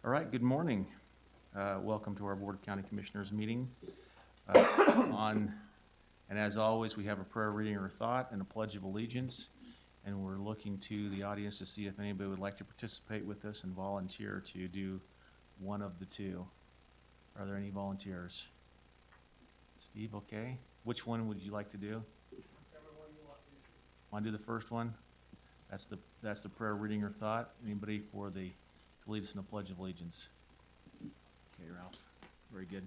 All right, good morning. Welcome to our Board of County Commissioners meeting. And as always, we have a prayer reading or thought and a pledge of allegiance. And we're looking to the audience to see if anybody would like to participate with us and volunteer to do one of the two. Are there any volunteers? Steve, okay. Which one would you like to do? Whichever one you want to do. Want to do the first one? That's the prayer reading or thought. Anybody to lead us in the Pledge of Allegiance? Okay, Ralph. Very good.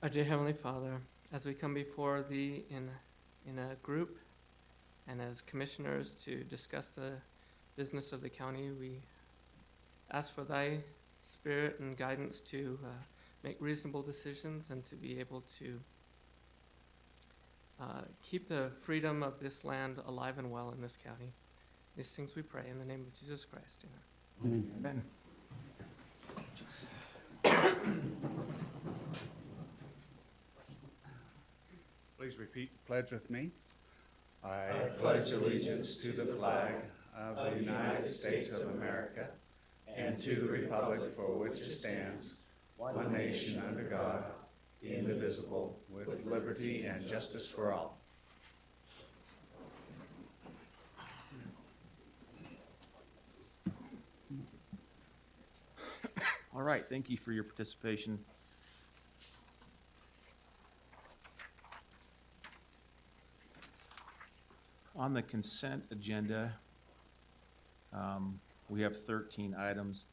Our dear Heavenly Father, as we come before Thee in a group and as commissioners to discuss the business of the county, we ask for Thy spirit and guidance to make reasonable decisions and to be able to keep the freedom of this land alive and well in this county. These things we pray in the name of Jesus Christ. Amen. Amen. Please repeat the pledge with me. I pledge allegiance to the flag of the United States of America and to the republic for which it stands, one nation under God, indivisible, with liberty and justice for all. All right, thank you for your participation. On the consent agenda, we have 13 items.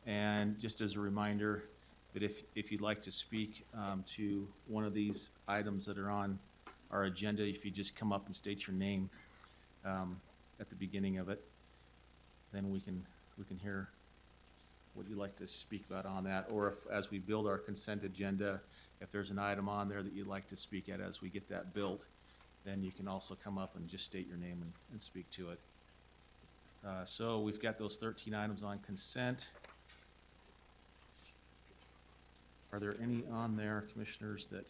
And just as a reminder, that if you'd like to speak to one of these items that are on our agenda, if you just come up and state your name at the beginning of it, then we can hear what you'd like to speak about on that. Or if, as we build our consent agenda, if there's an item on there that you'd like to speak at as we get that built, then you can also come up and just state your name and speak to it. So we've got those 13 items on consent. Are there any on there, commissioners, that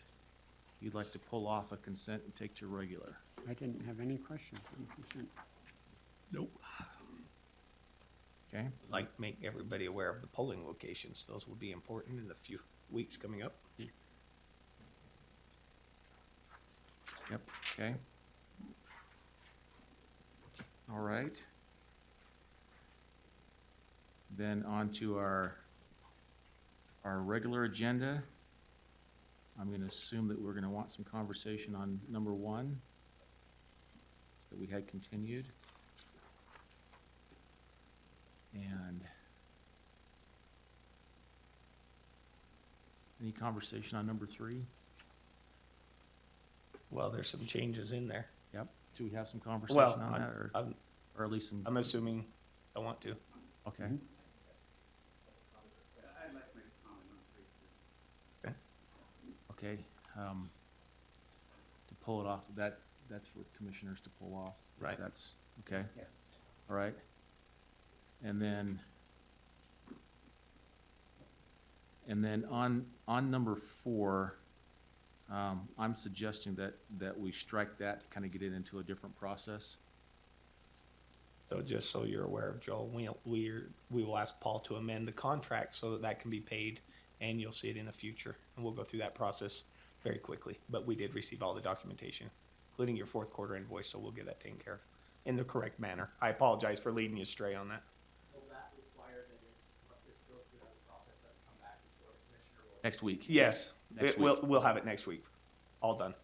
you'd like to pull off a consent and take to regular? I didn't have any questions on consent. Nope. Okay, Like make everybody aware of the polling locations. Those will be important in the few weeks coming up. yep, okay. All right. Then on to our regular agenda. I'm gonna assume that we're gonna want some conversation on number 1 that we had continued. And any conversation on number 3? Well, there's some changes in there. Yep. Do we have some conversation Well, on that, or at least some? I'm assuming I want to. Okay. I'd like to make a comment on 3. Okay, to pull it off, that's for commissioners to pull off. Right. That's, okay. Yeah. All right. And then on number 4, I'm suggesting that we strike that to kind of get it into a different process. So just so you're aware of, Joel, we will ask Paul to amend the contract so that that can be paid, and you'll see it in the future. And we'll go through that process very quickly. But we did receive all the documentation, including your fourth quarter invoice, so we'll get that taken care of in the correct manner. I apologize for leading you astray on that. Will that require that once it goes through that process, that it come back before the commissioner will? Next week. Yes, Next we'll have it next week, all done.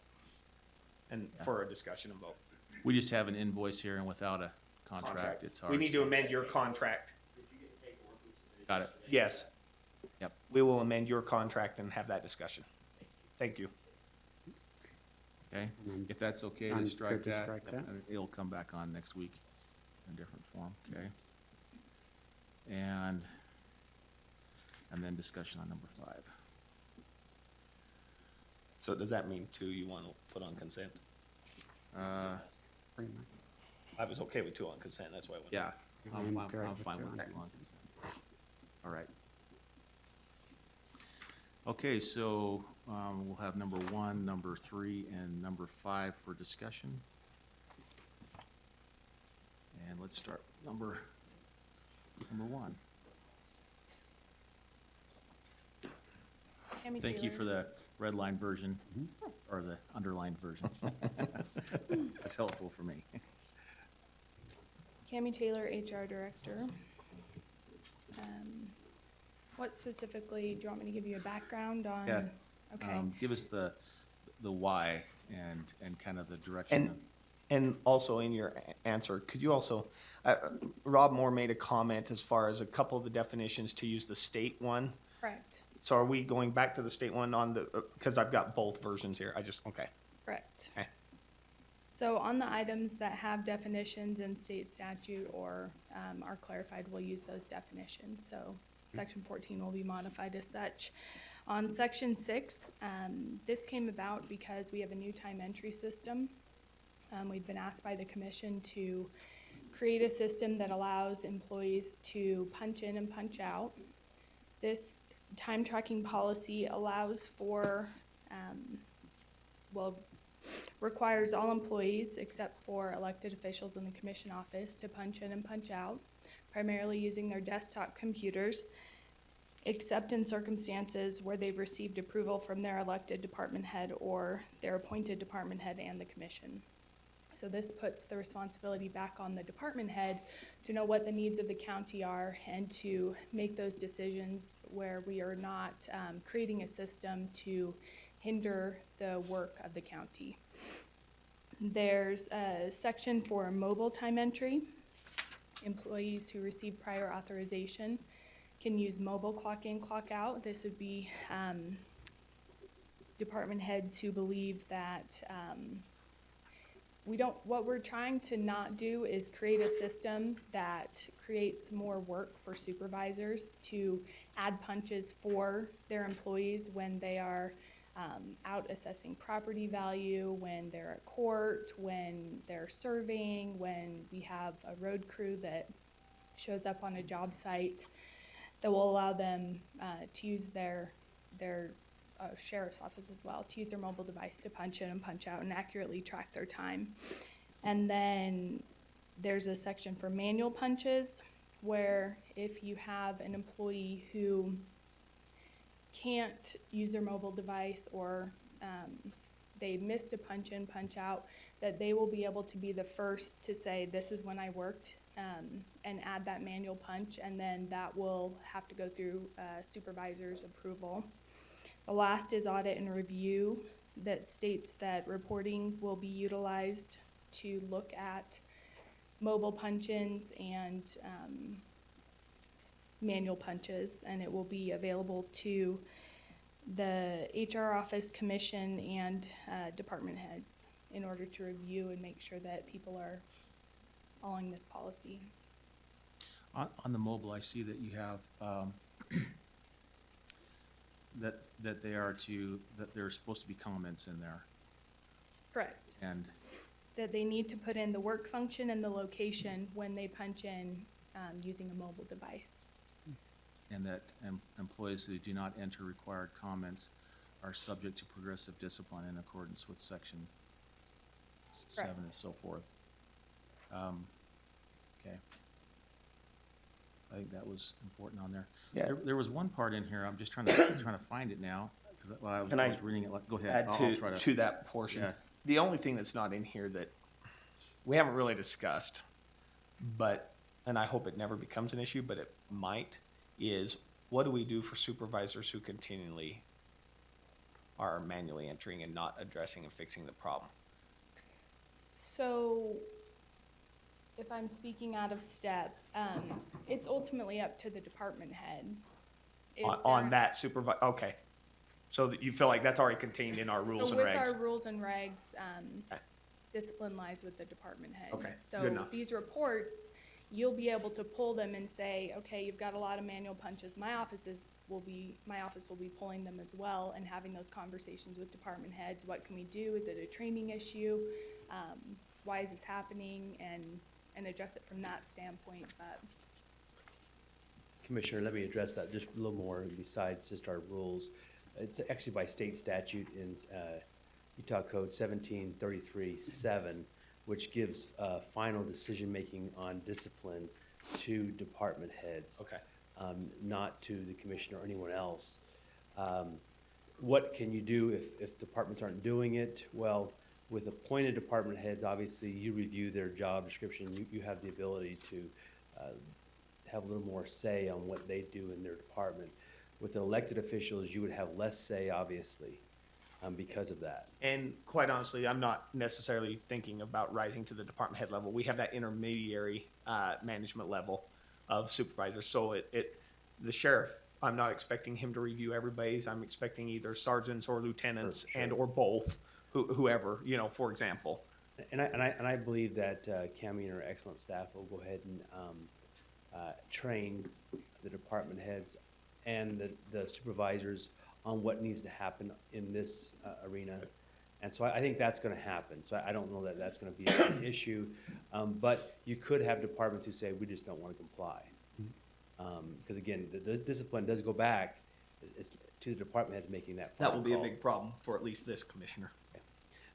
And for a discussion and vote. We just have an invoice here, and without a contract, it's hard. We need to amend your contract. Got it. Yes. Yep. We will amend your contract and have that discussion. Thank you. Okay, And if that's okay I'm to strike good to that, strike that. and it'll come back on next week in a different form, okay? And then discussion on number 5. So does that mean two you want to put on consent? Pretty much. I was okay with two on consent, that's why I went. Yeah, I'm I'm good fine with with two 2 on on consent. All right. Okay, so we'll have number 1, number 3, and number 5 for discussion. And let's start with number one. Tammy Thank you Taylor. for the red line version, or the underlined version. That's helpful for me. Cami Taylor, HR Director. What specifically, do you want me to give you a background on? Yeah. Okay, Give us the why and kind of the direction. And, and also in your answer, could you also, Rob Moore made a comment as far as a couple of the definitions to use the state one. correct, So are we going back to the state one on the, because I've got both versions here. Okay. correct. Okay. So on the items that have definitions in state statute or are clarified, we'll use those definitions. So section 14 will be modified as such. On section 6, this came about because we have a new time entry system. We've been asked by the commission to create a system that allows employees to punch in and punch out. This time tracking policy allows for, requires all employees except for elected officials in the commission office to punch in and punch out, primarily using their desktop computers, except in circumstances where they've received approval from their elected department head or their appointed department head and the commission. So this puts the responsibility back on the department head to know what the needs of the county are and to make those decisions where we are not creating a system to hinder the work of the county. There's a section for mobile time entry. Employees who receive prior authorization can use mobile clock in, clock out. This would be department heads who believe that what we're trying to not do is create a system that creates more work for supervisors to add punches for their employees when they are out assessing property value, when they're at court, when they're serving, when we have a road crew that shows up on a job site that will allow them to use their sheriff's office as well, to use their mobile device to punch in and punch out and accurately track their time. And then there's a section for manual punches where if you have an employee who can't use their mobile device or they missed a punch in, punch out, that they will be able to be the first to say, this is when I worked, and add that manual punch, and then that will have to go through supervisor's approval. The last is audit and review that states that reporting will be utilized to look at mobile punch-ins and manual punches, and it will be available to the HR office, commission, and department heads in order to review and make sure that people are following this policy. On the mobile, I see that you have, that there are supposed to be comments in there, Correct. and, That they need to put in the work function and the location when they punch in using a mobile device. and that employees who do not enter required comments are subject to progressive discipline in accordance with section 7 and Correct. so forth. Okay. I think that was important on there. Yeah. There was one part in here, I'm just trying to find it now, because while I was Can I was reading it, go ahead. Add I'll try to that portion. Yeah. The only thing that's not in here that we haven't really discussed, but, and I hope it never becomes an issue, but it might, is what do we do for supervisors who continually are manually entering and not addressing and fixing the problem? So, if I'm speaking out of step, it's ultimately up to the department head. If On they're- that okay. So that you feel like that's already contained in our rules So and with our regs? rules and regs, Okay. discipline lies with the department head. Okay, good So enough. these reports, you'll be able to pull them and say, okay, you've got a lot of manual punches. My office will be pulling them as well and having those conversations with department heads. What can we do? Is it a training issue? Why is this happening? And address it from that standpoint, but. Commissioner, let me address that just a little more besides just our rules. It's actually by state statute in Utah Code 1733-7. which gives final decision-making on discipline to department heads. Okay. Not to the commissioner or anyone else. What can you do if departments aren't doing it? Well, with appointed department heads, obviously, you review their job description, you have the ability to have a little more say on what they do in their department. With elected officials, you would have less say, obviously, because of that. And quite honestly, I'm not necessarily thinking about rising to the department head level. We have that intermediary management level of supervisors. So the sheriff, I'm not expecting him to review everybody's. I'm expecting either sergeants or lieutenants Sure. and or both, whoever, for example. And I believe that Cami and her excellent staff will go ahead and train the department heads and the supervisors on what needs to happen in this arena. And so I think that's gonna happen. So I don't know that that's gonna be an issue. But you could have departments who say, we just don't wanna comply. Because again, the discipline does go back, it's to the department heads making that That final will be a call. big problem for at least this commissioner.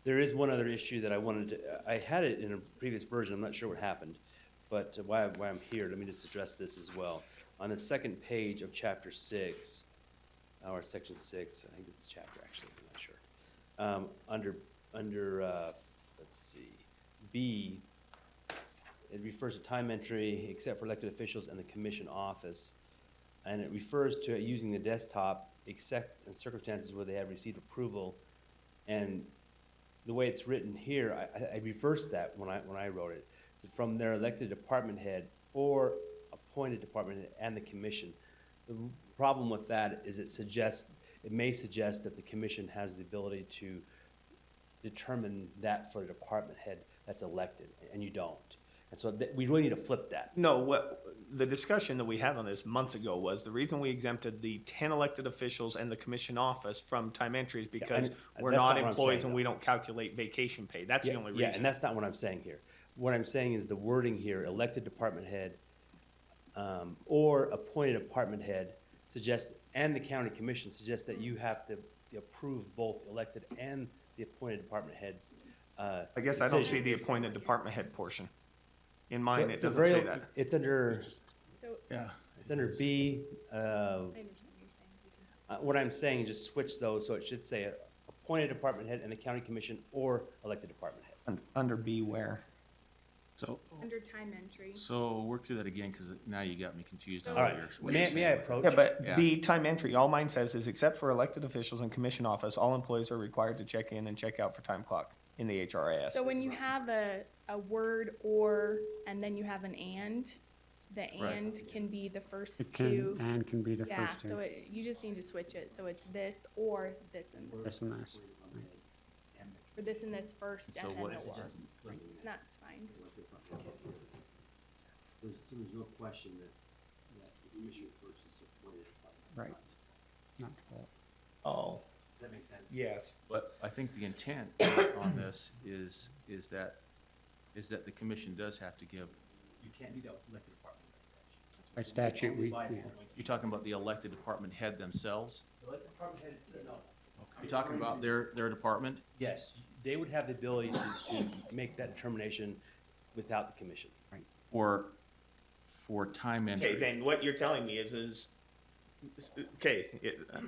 There is one other issue that I wanted to, I had it in a previous version, I'm not sure what happened, but why I'm here, let me just address this as well. On the second page of chapter 6, or section 6, I think this is chapter actually, I'm not sure. Under let's see, B, it refers to time entry except for elected officials and the commission office. And it refers to using the desktop except in circumstances where they have received approval. And the way it's written here, I reversed that when I wrote it. From their elected department head or appointed department head and the commission. The problem with that is it may suggest that the commission has the ability to determine that for the department head that's elected, and you don't. And so we really need to flip that. No, what the discussion that we had on this months ago was the reason we exempted the 10 elected officials and the commission office from time entry is because and we're that's not not what I'm employees saying, and we don't calculate vacation pay. That's the only Yeah, reason. and that's not what I'm saying here. What I'm saying is the wording here, elected department head, or appointed department head suggests, and the county commission suggests that you have to approve both elected and the appointed department heads. I guess I don't see the decisions. appointed department head portion. In So mine, it it's a doesn't say very- that. It's under, So, Yeah. it's under B, I understand what you're saying. We can- what I'm saying, just switch those, so it should say appointed department head and the county commission or elected department head. Under B where? So, Under time entry. so work through that again, because now you got me confused on All what right, you're may I saying. approach? Yeah, but Yeah. B, time entry, all mine says is except for elected officials and commission office, all employees are required to check in and check out for time clock in the HRIS. So when you have a word or, and then you have an and, the Right. and can be the first It can, two. and can be the Yeah, first so two. you just need to switch it, so it's this or this and This and this. or this and this first So and what then is the it? or. That's fine. So there's no question that the commissioner first is appointed. Right. Not default. Oh, Does that make sense? yes. But I think the intent on this is that the commission does have to give, You can't do that with elected department by statute. By statute, we, yeah. you're talking about the elected department head themselves? The elected department head is, no. You're talking about their department? Yes, they would have the ability to make that determination without the commission. For time Okay, entry? then what you're telling me is, okay,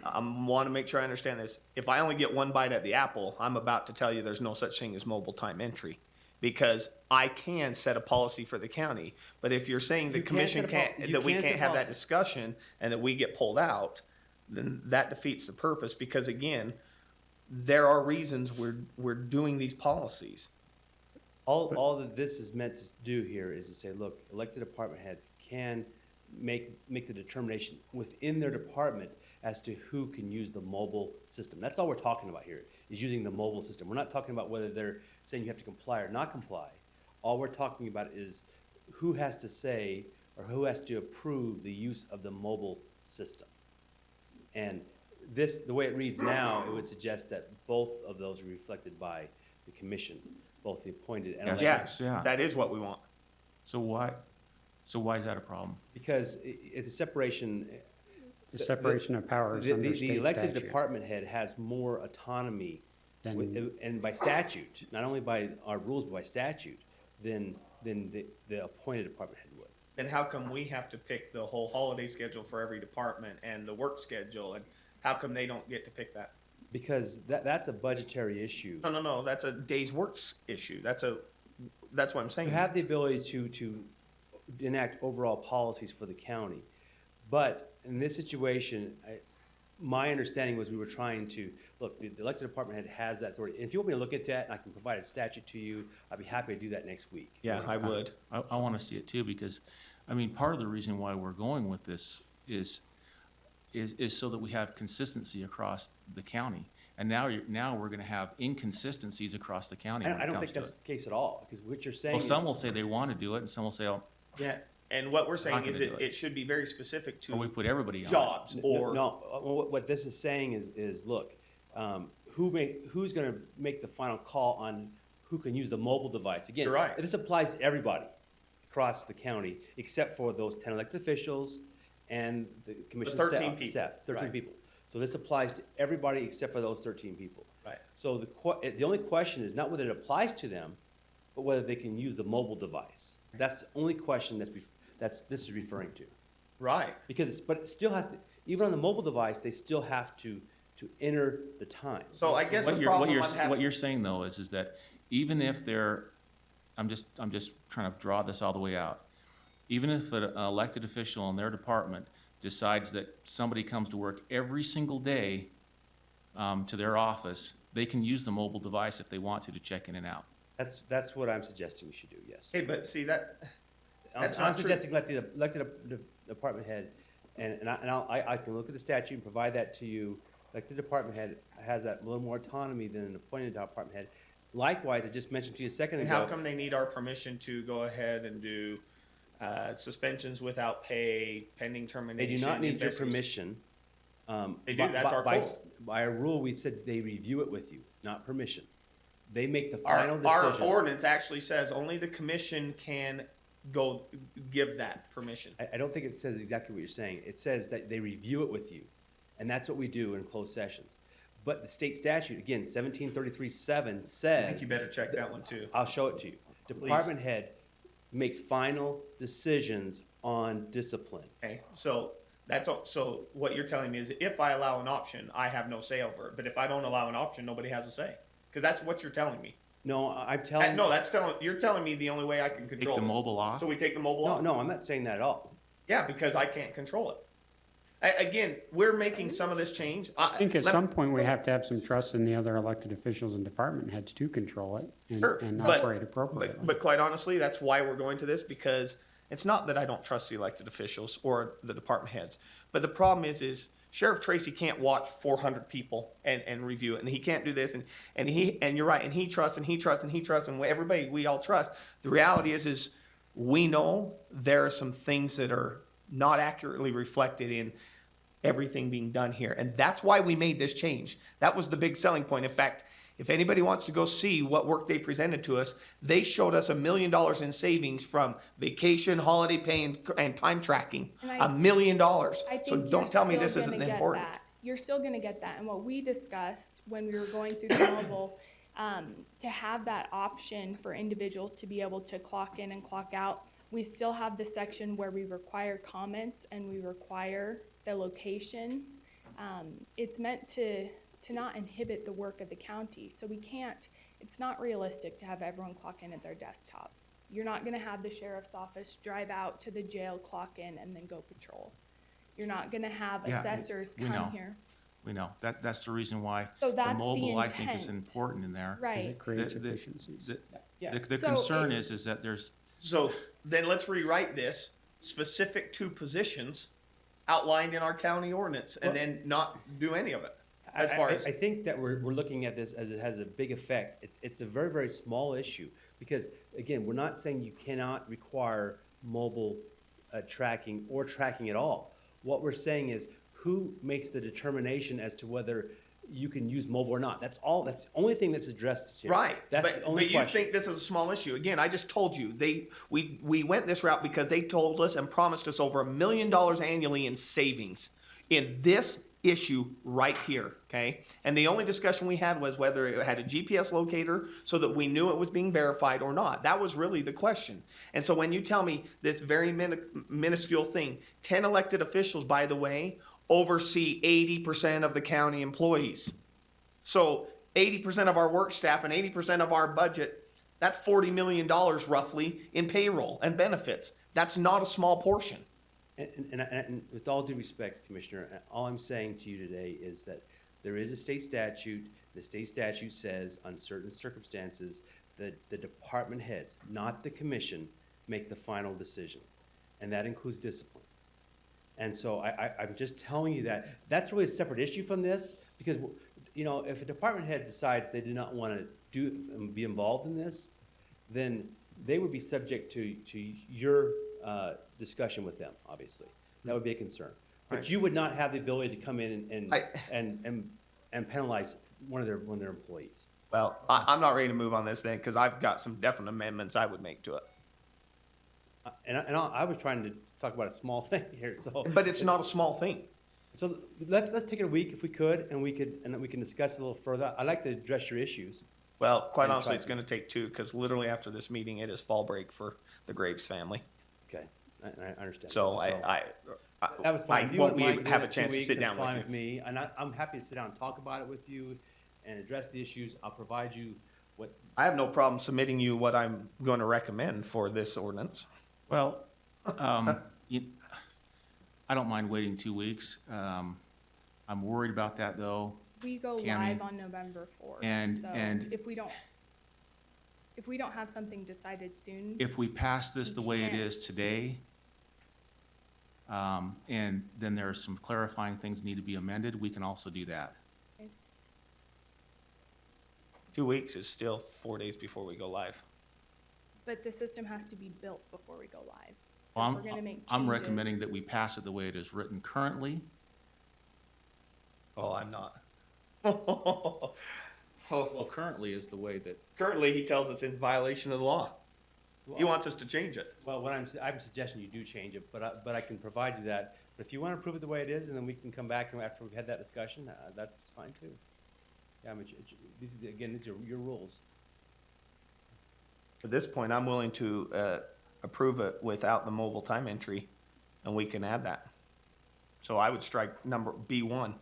I want to make sure I understand this. If I only get one bite at the apple, I'm about to tell you there's no such thing as mobile time entry. Because I can set a policy for the county, but if you're saying the You can't commission set a can't, you that we can set can't a have that policy. discussion and that we get pulled out, then that defeats the purpose, because again, there are reasons we're doing these policies. All that this is meant to do here is to say, look, elected department heads can make the determination within their department as to who can use the mobile system. That's all we're talking about here, is using the mobile system. We're not talking about whether they're saying you have to comply or not comply. All we're talking about is who has to say, or who has to approve the use of the mobile system. And this, the way it reads now, it would suggest that both of those are reflected by the commission, both the appointed and elected. Yes, yeah. that is what we want. So why is that a problem? Because it's a separation. The separation of powers The under the state elected statute. department head has more autonomy then, And by statute, not only by our rules, but by statute, then the appointed department head would. Then how come we have to pick the whole holiday schedule for every department and the work schedule, and how come they don't get to pick that? Because that's a budgetary issue. No, that's a day's works issue. That's what I'm saying. You have the ability to enact overall policies for the county. But in this situation, my understanding was we were trying to, look, the elected department head has that authority. If you want me to look at that, and I can provide a statute to you, I'd be happy to do that next week. Yeah, I would. I want to see it too, because, I mean, part of the reason why we're going with this is so that we have consistency across the county. And now we're going to have inconsistencies across the county when I it don't comes think to that's it. the case at all, because what you're saying Well, is. some will say they want to do it, and some will say, oh, Yeah, and what we're Not saying gonna is do it. it should be very specific or we to put everybody on it. jobs or. No, what this is saying is, look, who's gonna make the final call on who can use the mobile device? Again, You're right. this applies to everybody across the county, except for those 10 elected officials and the commission 13 staff. people, Staff, 13 right. people. So this applies to everybody except for those 13 people. Right. So the only question is not whether it applies to them, but whether they can use the mobile device. That's the only question this is referring to. Right. Because but it still has to, even on the mobile device, they still have to enter the time. So I guess the What problem you're, I'm having. what you're saying though is that even if they're, I'm just trying to draw this all the way out. Even if an elected official in their department decides that somebody comes to work every single day to their office, they can use the mobile device if they want to check in and out. That's what I'm suggesting we should do, yes. Hey, but see that, I'm That's I'm not true. suggesting let the elected department head, and I can look at the statute and provide that to you. Elected department head has that little more autonomy than an appointed department head. Likewise, I just mentioned to you a second and ago. how come they need our permission to go ahead and do suspensions without pay, pending They termination? do not need your investigation? permission. They do, that's our code. By our rule, we said they review it with you, not permission. They make the Our, final our decision. ordinance actually says only the commission can go give that permission. I don't think it says exactly what you're saying. It says that they review it with you, and that's what we do in closed sessions. But the state statute, again, 1733-7 I think says, you better check that one too. I'll show it to you. Department head makes final decisions on discipline. Okay, so that's, so what you're telling me is if I allow an option, I have no say over it. But if I don't allow an option, nobody has a say. Because that's what you're telling me. No, I'm telling. No, you're telling me the only way I can control the this. mobile off? So we take the mobile No, off? no, I'm not saying that at all. Yeah, because I can't control it. Again, we're making some of this change. I think at some point we have to have some trust in the other elected officials and department heads to control it Sure, and but- operate appropriately. But quite honestly, that's why we're going to this, because it's not that I don't trust the elected officials or the department heads. But the problem is Sheriff Tracy can't watch 400 people and review it, and he can't do this, and you're right, and he trusts, and everybody, we all trust. The reality is we know there are some things that are not accurately reflected in everything being done here, and that's why we made this change. That was the big selling point. In fact, if anybody wants to go see what Workday presented to us, they showed us $1 million in savings from vacation, holiday pay, and time tracking. And $1 million. I So think don't you're tell me still this isn't gonna get important. that. You're still gonna get that, and what we discussed when we were going through the mobile, to have that option for individuals to be able to clock in and clock out, we still have the section where we require comments and we require the location. It's meant to not inhibit the work of the county, so we can't, it's not realistic to have everyone clock in at their desktop. You're not gonna have the sheriff's office drive out to the jail, clock in, and then go patrol. You're not gonna have Yeah, assessors we know. come here. We know, that's the reason why So the that's the mobile, I think, is intent. important in there. 'Cause Right. it creates The- the- efficiencies. Yes. The So concern it- is that there's, So then let's rewrite this specific to positions outlined in our county ordinance and then not do any of it. As far as, I think that we're looking at this as it has a big effect. It's a very, very small issue. Because, again, we're not saying you cannot require mobile tracking or tracking at all. What we're saying is who makes the determination as to whether you can use mobile or not. That's all, that's the only thing that's addressed here. right, That's but the only you question. think this is a small issue. Again, I just told you, we went this route because they told us and promised us over $1 million annually in savings in this issue right here, okay? And the only discussion we had was whether it had a GPS locator so that we knew it was being verified or not. That was really the question. And so when you tell me this very minuscule thing, 10 elected officials, by the way, oversee 80% of the county employees. So 80% of our work staff and 80% of our budget, that's $40 million roughly in payroll and benefits. That's not a small portion. And with all due respect, Commissioner, all I'm saying to you today is that there is a state statute. The state statute says on certain circumstances that the department heads, not the commission, make the final decision. And that includes discipline. And so I'm just telling you that that's really a separate issue from this, because, you know, if a department head decides they do not want to be involved in this, then they would be subject to your discussion with them, obviously. That would be a concern. But Right. you would not have the ability to come in I- and penalize one of their employees. Well, I'm not ready to move on this thing because I've got some definite amendments I would make to it. I was trying to talk about a small thing here, so. But it's not a small thing. So let's take it a week if we could, and we can discuss it a little further. I'd like to address your issues. Well, quite And honestly, try it's to- going to take two because literally after this meeting, it is fall break for the Graves family. Okay, I understand. So I That was fine. I If you won't wouldn't mind be, doing have a it 2 chance to weeks, sit that's down with fine you. with me, and I'm happy to sit down and talk about it with you and address the issues. I'll provide you what, I have no problem submitting you what I'm going to recommend for this ordinance. Well, I don't mind waiting 2 weeks. I'm worried about that, though. We go Cammy. live on November 4th, And- so and- if we don't have something decided soon, If we pass this the way it can't. is today, and then there are some clarifying things need to be amended, we can also do that. 2 weeks is still 4 days before we go live. but the system has to be built before we go live. So Well, if we're gonna make changes. I'm recommending that we pass it the way it is written currently. Oh, I'm not. Well, currently is the way that, Currently, he tells us in violation of the law. He wants us to change it. well, what I'm suggesting you do change it, but I can provide you that. But if you want to prove it the way it is, and then we can come back and after we've had that discussion, that's fine too. Yeah, I mean, these are your rules. At this point, I'm willing to approve it without the mobile time entry, and we can add that. So I would strike number B1.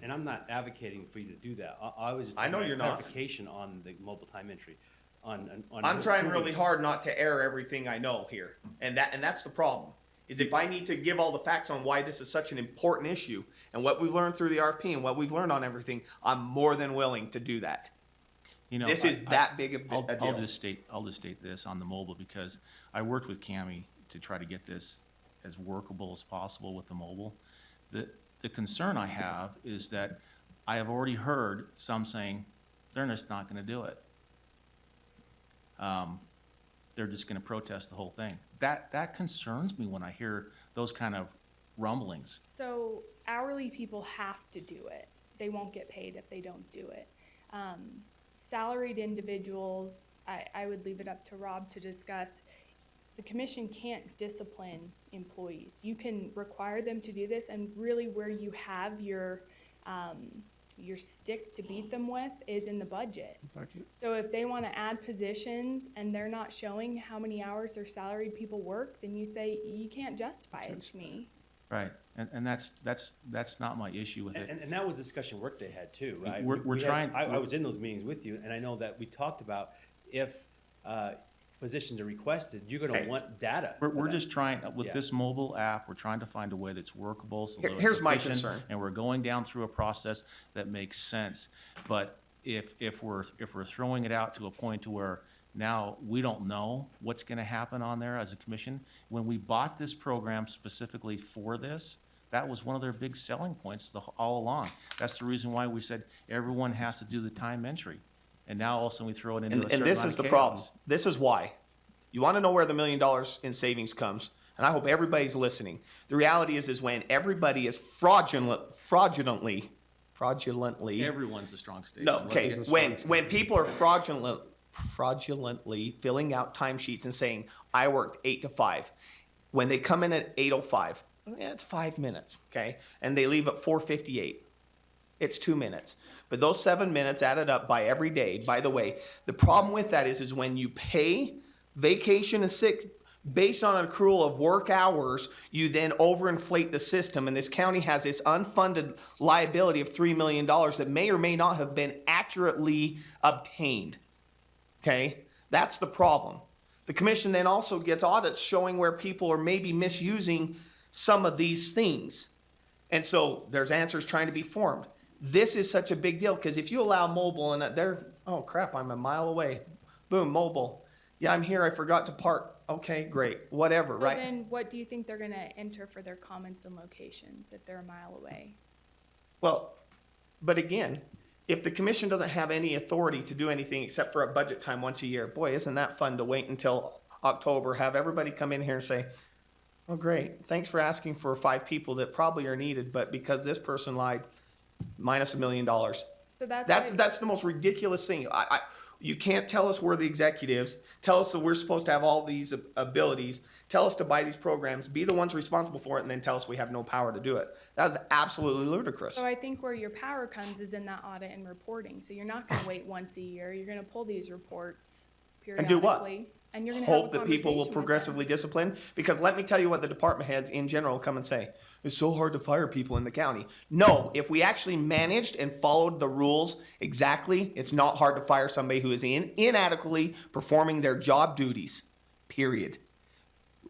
And I'm not advocating for you to do that. I was just. I know trying to you're get not. Clarification on the mobile time entry, on. I'm trying really hard not to air everything I know here, and that's the problem. Is if I need to give all the facts on why this is such an important issue and what we've learned through the RFP and what we've learned on everything, I'm more than willing to do that. you know. This is that big a I'll deal. just state this on the mobile, because I worked with Cammy to try to get this as workable as possible with the mobile. The concern I have is that I have already heard some saying, they're just not gonna do it. They're just gonna protest the whole thing. That concerns me when I hear those kind of rumblings. So hourly people have to do it. They won't get paid if they don't do it. Salaried individuals, I would leave it up to Rob to discuss. The commission can't discipline employees. You can require them to do this, and really where you have your stick to beat them with is in the budget. So if they want to add positions and they're not showing how many hours their salaried people work, then you say, you can't justify it to me. Right, and that's not my issue with it. And that was discussion Workday had too, right? We're We had- trying- I was in those meetings with you, and I know that we talked about if positions are requested, you're gonna Hey, want data. We're for that. just trying, with Yeah. this mobile app, we're trying to find a way that's workable, so that it's Here's my efficient, concern. and we're going down through a process that makes sense. But if we're throwing it out to a point to where now we don't know what's gonna happen on there as a commission, when we bought this program specifically for this, that was one of their big selling points all along. That's the reason why we said everyone has to do the time entry. And now all of a sudden we throw it into a certain And this amount is of the problem. chaos. This is why. You want to know where the $1 million in savings comes, and I hope everybody's listening. The reality is when everybody is fraudulently. Everyone's a strong statement. No, Let's okay. get- When people are fraudulently filling out timesheets and saying, I worked 8 to 5. When they come in at 8:05, Yeah, it's 5 minutes, okay? And they leave at 4:58. It's 2 minutes. But those 7 minutes added up by every day, by the way, the problem with that is when you pay vacation and sick based on an accrual of work hours, you then overinflate the system. And this county has this unfunded liability of $3 million that may or may not have been accurately obtained. Okay? That's the problem. The commission then also gets audits showing where people are maybe misusing some of these things. And so there's answers trying to be formed. This is such a big deal because if you allow mobile and they're, oh crap, I'm a mile away. Boom, mobile. Yeah, I'm here. I forgot to park. Okay, great. Whatever, So right? then what do you think they're gonna enter for their comments and locations if they're a mile away? Well, but again, if the commission doesn't have any authority to do anything except for a budget time once a year, boy, isn't that fun to wait until October, have everybody come in here and say, oh, great, thanks for asking for 5 people that probably are needed, but because this person lied, minus $1 million. So That's the most ridiculous thing. You can't tell us we're the executives, tell us that we're supposed to have all these abilities, tell us to buy these programs, be the ones responsible for it, and then tell us we have no power to do it. That is absolutely ludicrous. So I think where your power comes is in that audit and reporting. So you're not gonna wait once a year. You're gonna pull these reports And do what? periodically. And you're gonna have a Hope that people will conversation with them. progressively discipline, because let me tell you what the department heads in general come and say. It's so hard to fire people in the county. No, if we actually managed and followed the rules exactly, it's not hard to fire somebody who is inadequately performing their job duties, period.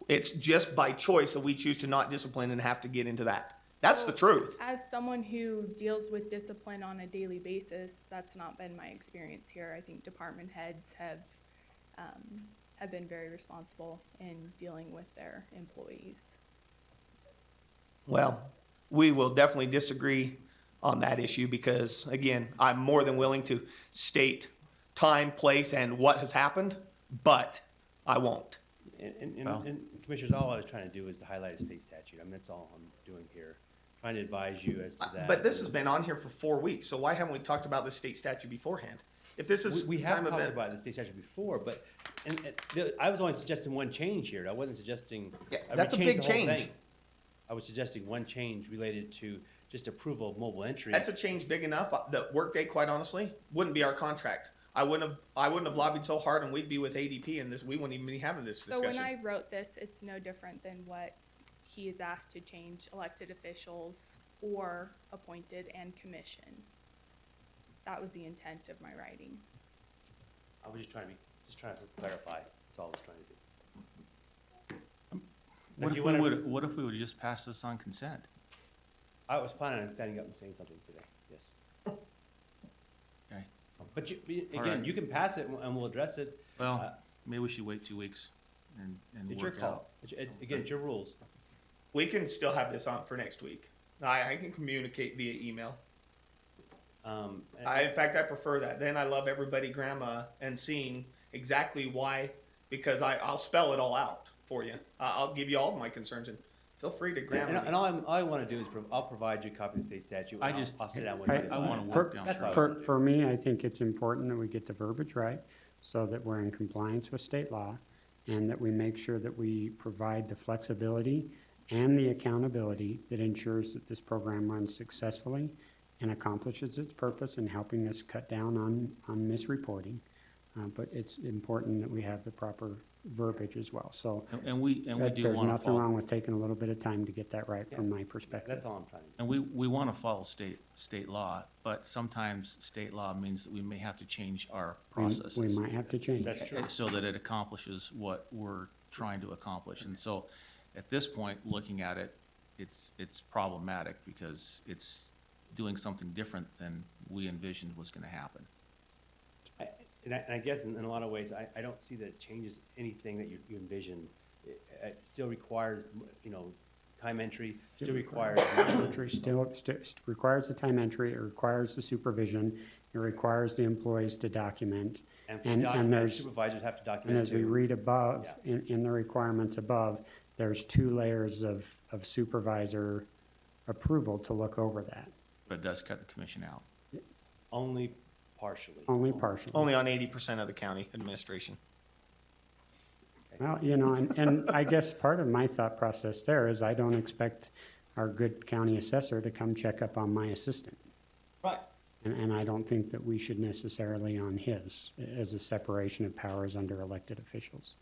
It's just by choice that we choose to not discipline and have to get into that. That's the truth. As someone who deals with discipline on a daily basis, that's not been my experience here. I think department heads have been very responsible in dealing with their employees. Well, we will definitely disagree on that issue because, again, I'm more than willing to state time, place, and what has happened, but I won't. And Commissioners, all I was trying to do is to highlight a state statute. I mean, that's all I'm doing here. Trying to advise you as to that. But this has been on here for 4 weeks, so why haven't we talked about the state statute beforehand? If this is We have time of talked it, about the state statute before, but, I was only suggesting one change here. I wasn't suggesting. Yeah, I would that's a change big the whole change. thing. I was suggesting one change related to just approval of mobile entry. that's a change big enough. The Workday, quite honestly, wouldn't be our contract. I wouldn't have lobbied so hard, and we'd be with ADP, and we wouldn't even be having this So when discussion. I wrote this, it's no different than what he is asked to change elected officials or appointed and commission. That was the intent of my writing. I was just trying to clarify. That's all I was trying to do. What you if wanna- what if we would just pass this on consent? I was planning on standing up and saying something today, yes. Okay, But All again, right. you can pass it and we'll address it. well, maybe we should wait 2 weeks and It's your work call. out. Again, it's your rules. We can still have this on for next week. I can communicate via email. And- In fact, I prefer that. Then I love everybody grandma and seeing exactly why, because I'll spell it all out for you. I'll give you all of my concerns and feel free to And grandma. all I want to do is, I'll provide you a copy of the state statute. I and just- I'll sit down with I- you. I wanna For- work down That's through all. it. For me, I think it's important that we get the verbiage right so that we're in compliance with state law and that we make sure that we provide the flexibility and the accountability that ensures that this program runs successfully and accomplishes its purpose in helping us cut down on misreporting. But it's important that we have the proper verbiage as well. So And we do there's want to nothing follow. wrong with taking a little bit of time to get that right from my perspective. That's all I'm trying to do. And we want to follow state law, but sometimes state law means that we may have to change our We processes. might have to change. That's true. So that it accomplishes what we're trying to accomplish. And so, at this point, looking at it, it's problematic because it's doing something different than we envisioned was gonna happen. And I guess in a lot of ways, I don't see that it changes anything that you envision. It still requires, time entry, still requires. Entry still requires the time entry, it requires the supervision, it requires the employees to document. And for And document, there's- supervisors have to And document as we too. read above, Yeah. in the requirements above, there's 2 layers of supervisor approval to look over that, But it does cut the commission out. Only partially. only partially. Only on 80% of the county administration. Well, you know, and I guess part of my thought process there is I don't expect our good county assessor to come check up on my assistant. Right. And I don't think that we should necessarily on his, as a separation of powers under elected officials.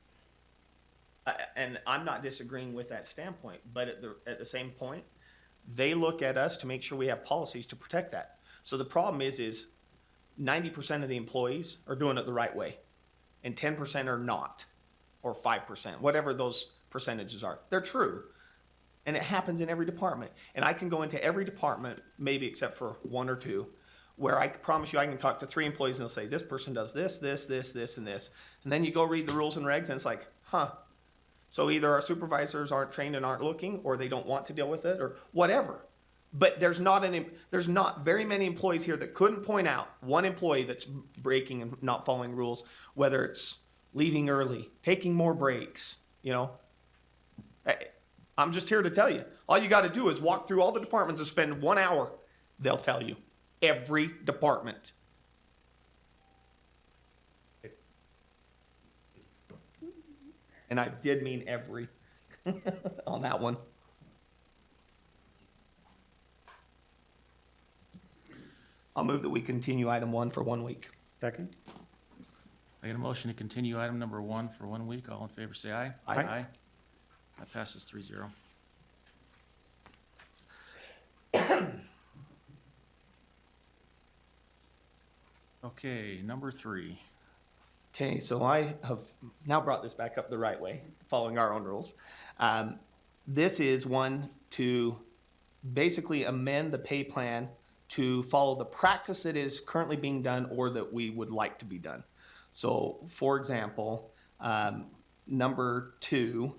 And I'm not disagreeing with that standpoint, but at the same point, they look at us to make sure we have policies to protect that. So the problem is 90% of the employees are doing it the right way, and 10% are not, or 5%, whatever those percentages are. They're true, and it happens in every department. And I can go into every department, maybe except for one or two, where I promise you I can talk to 3 employees and they'll say, this person does this, this, this, this, and this. And then you go read the rules and regs and it's like, huh. So either our supervisors aren't trained and aren't looking, or they don't want to deal with it, or whatever. But there's not very many employees here that couldn't point out one employee that's breaking and not following rules, whether it's leaving early, taking more breaks, you know. I'm just here to tell you, all you got to do is walk through all the departments and spend 1 hour. They'll tell you. Every department. And I did mean every on that one. I'll move that we continue item 1 for 1 week. Second? I get a motion to continue item number 1 for 1 week. All in favor, say aye. Aye. That passes 3-0. Okay, number 3. Okay, so I have now brought this back up the right way, following our own rules. This is one to basically amend the pay plan to follow the practice that is currently being done or that we would like to be done. So, for example, number 2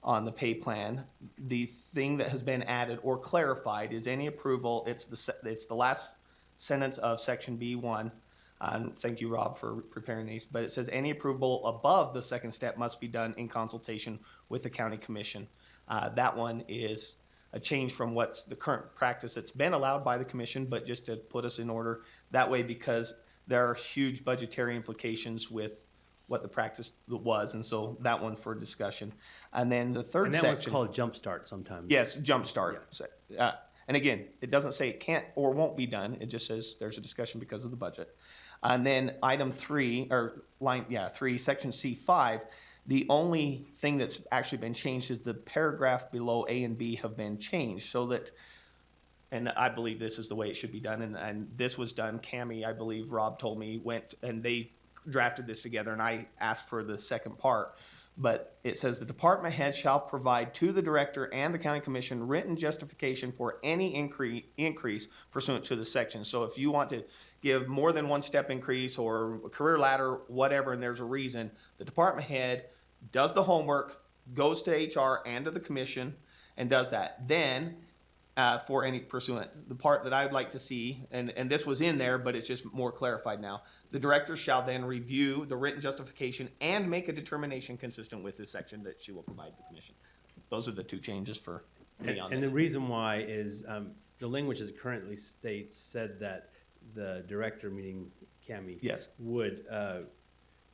on the pay plan, the thing that has been added or clarified is any approval, it's the last sentence of section B1. Thank you, Rob, for preparing these, but it says any approval above the second step must be done in consultation with the county commission. That one is a change from what's the current practice that's been allowed by the commission, but just to put us in order that way, because there are huge budgetary implications with what the practice was, and so that one for discussion. And then the third And that section. one's called Jumpstart sometimes. Yes, jumpstart. And again, it doesn't say it can't or won't be done. It just says there's a discussion because of the budget. And then item 3, or line, 3, section C5, the only thing that's actually been changed is the paragraph below A and B have been changed so that, and I believe this is the way it should be done, and this was done, Cammie, I believe, Rob told me, went, and they drafted this together, and I asked for the second part. But it says the department head shall provide to the director and the county commission written justification for any increase pursuant to the section. So if you want to give more than 1 step increase or a career ladder, whatever, and there's a reason, the department head does the homework, goes to HR and to the commission, and does that. Then, for any pursuant, the part that I would like to see, and this was in there, but it's just more clarified now. The director shall then review the written justification and make a determination consistent with this section that she will provide the commission. Those are the 2 changes for me on And the this. reason why is, the language as it currently states said that the director, meaning Cammie. Yes.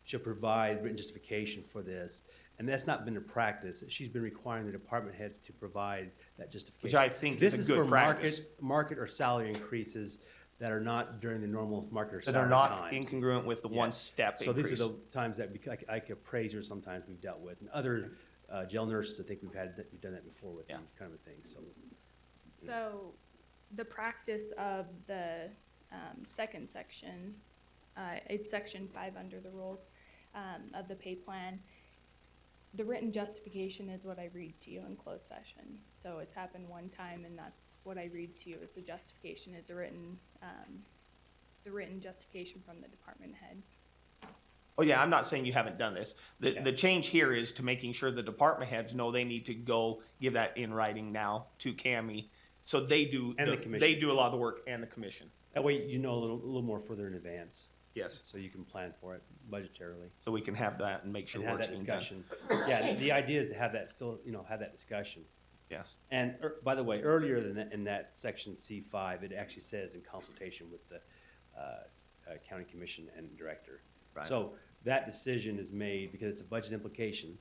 Should provide written justification for this. And that's not been a practice. She's been requiring the department heads to provide that justification. Which I think This is is a good for practice. market or salary increases that are not during the normal market or That salary are not times. incongruent with the Yeah. 1 step So increase. these are the times that, like appraisers sometimes we've dealt with, and other jail nurses, I think we've done that before with Yeah. these kind of things, so. So the practice of the second section, it's section 5 under the rules of the pay plan. The written justification is what I read to you in closed session. So it's happened 1 time, and that's what I read to you. It's a justification, is a written, the written justification from the department head. Oh, yeah, I'm not saying you haven't done this. The change here is to making sure the department heads know they need to go give that in writing now to Cammie. So they do, And the commission. they do a lot of the work, and the commission. That way you know a little more further in advance, Yes, so you can plan for it budgetarily. so we can have that and make sure And have work's that being done. discussion. Yeah, the idea is to have that still, have that discussion. Yes, And by the way, earlier in that section C5, it actually says in consultation with the county commission and director. Right. So that decision is made because it's a budget implication.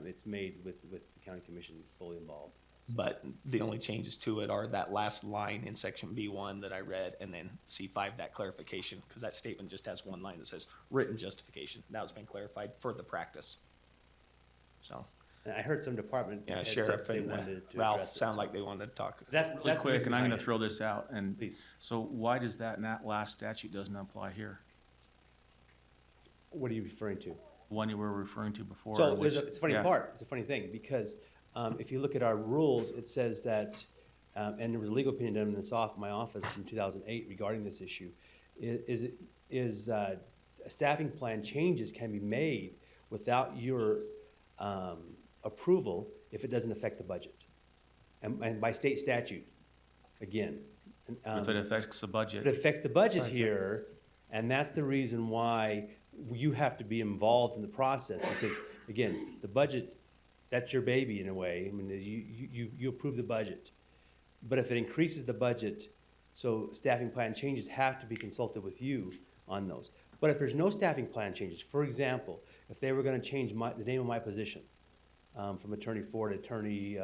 it's made with the county commission fully involved. But the only changes to it are that last line in section B1 that I read, and then C5, that clarification, because that statement just has one line that says written justification. That's been clarified for the practice. So, And I heard some department yeah, heads said Sheriff they and wanted to Ralph address it, sound so- like they wanted to talk. That's, Really that's the quick, reason and I'm behind gonna it. throw this out, and Please. so why does that last statute doesn't apply here? What are you referring to? The one you were referring to before? So which- it's a funny yeah. part, it's a funny thing, because if you look at our rules, it says that, and there was a legal opinion done in my office in 2008 regarding this issue, staffing plan changes can be made without your approval if it doesn't affect the budget. And by state statute, again. If it affects the budget. It affects the budget here, and that's the reason why you have to be involved in the process, because, again, the budget, that's your baby in a way. I mean, you approve the budget. But if it increases the budget, so staffing plan changes have to be consulted with you on those. But if there's no staffing plan changes, for example, if they were gonna change the name of my position, from Attorney 4 to Attorney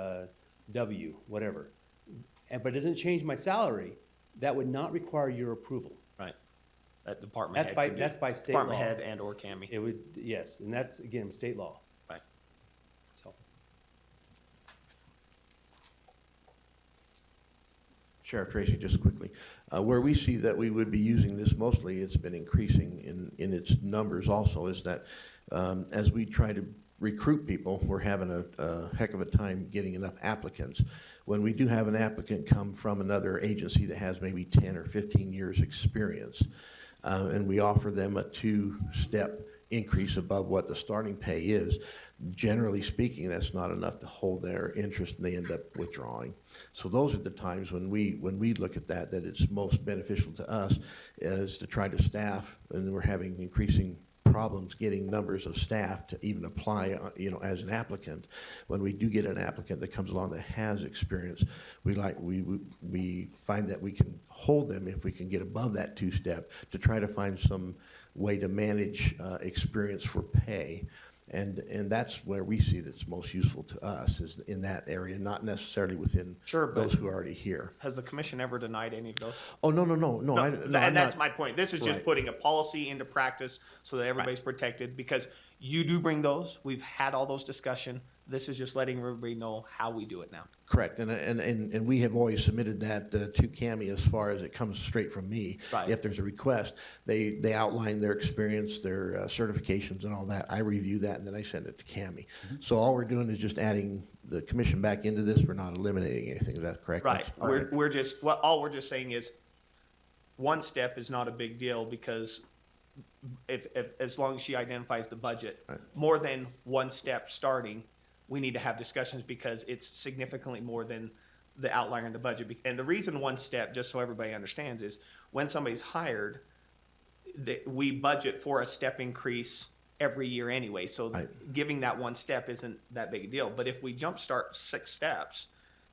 W, whatever, but it doesn't change my salary, that would not require your approval. Right. That department That's head. by, can do- that's by state Department law. head and or Cammy. It would, yes, and that's, again, state law. Right. So, Sheriff Tracy, just quickly, where we see that we would be using this mostly, it's been increasing in its numbers also, is that as we try to recruit people, we're having a heck of a time getting enough applicants. When we do have an applicant come from another agency that has maybe 10 or 15 years' experience, and we offer them a two-step increase above what the starting pay is, generally speaking, that's not enough to hold their interest, and they end up withdrawing. So those are the times when we look at that it's most beneficial to us, is to try to staff, and we're having increasing problems getting numbers of staff to even apply, as an applicant. When we do get an applicant that comes along that has experience, we find that we can hold them if we can get above that two-step to try to find some way to manage experience for pay. And that's where we see that's most useful to us, is in that area, not necessarily within Sure, but- those who are already here. Has the commission ever denied any of those? Oh, no. I'm And that's not- my point. This is just Right. putting a policy into practice so that everybody's protected, because you do bring those. We've had all those discussion. This is just letting everybody know how we do it now. Correct, and we have always submitted that to CAMI as far as it comes straight from me. Right. If there's a request, they outline their experience, their certifications and all that. I review that and then I send it to CAMI. So all we're doing is just adding the commission back into this. We're not eliminating anything. Is that correct? Right. That's- We're just, all we're just saying is, one step is not a big deal, because if as long as she identifies the budget, Right. more than one step starting, we need to have discussions, because it's significantly more than the outlier in the budget. And the reason one step, just so everybody understands, is when somebody's hired, we budget for a step increase every year anyway. So Right. giving that one step isn't that big a deal. But if we jumpstart 6 steps,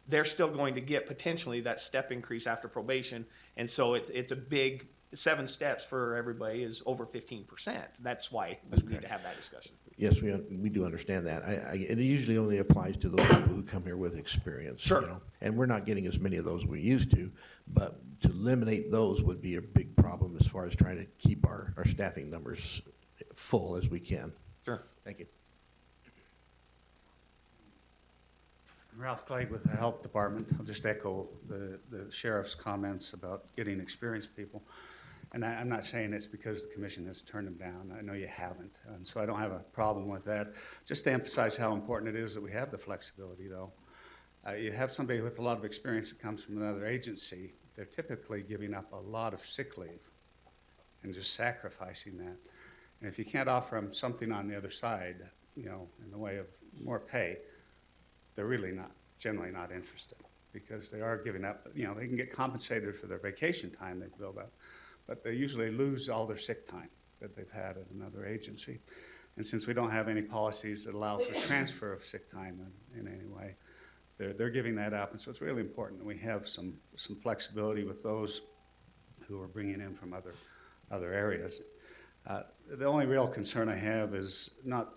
they're still going to get potentially that step increase after probation. And so it's a big, 7 steps for everybody is over 15%. That's why we need to have that discussion. Yes, we do understand that. It usually only applies to those people who come here with experience. Sure. And we're not getting as many of those we used to, but to eliminate those would be a big problem as far as trying to keep our staffing numbers full as we can. Sure. Thank you. Ralph Glade with the Health Department. I'll just echo the sheriff's comments about getting experienced people. And I'm not saying it's because the commission has turned them down. I know you haven't, and so I don't have a problem with that. Just to emphasize how important it is that we have the flexibility, though. You have somebody with a lot of experience that comes from another agency, they're typically giving up a lot of sick leave and just sacrificing that. And if you can't offer them something on the other side, in the way of more pay, they're really generally not interested, because they are giving up, they can get compensated for their vacation time they build up, but they usually lose all their sick time that they've had at another agency. And since we don't have any policies that allow for transfer of sick time in any way, they're giving that up. And so it's really important that we have some flexibility with those who are bringing in from other areas. The only real concern I have is not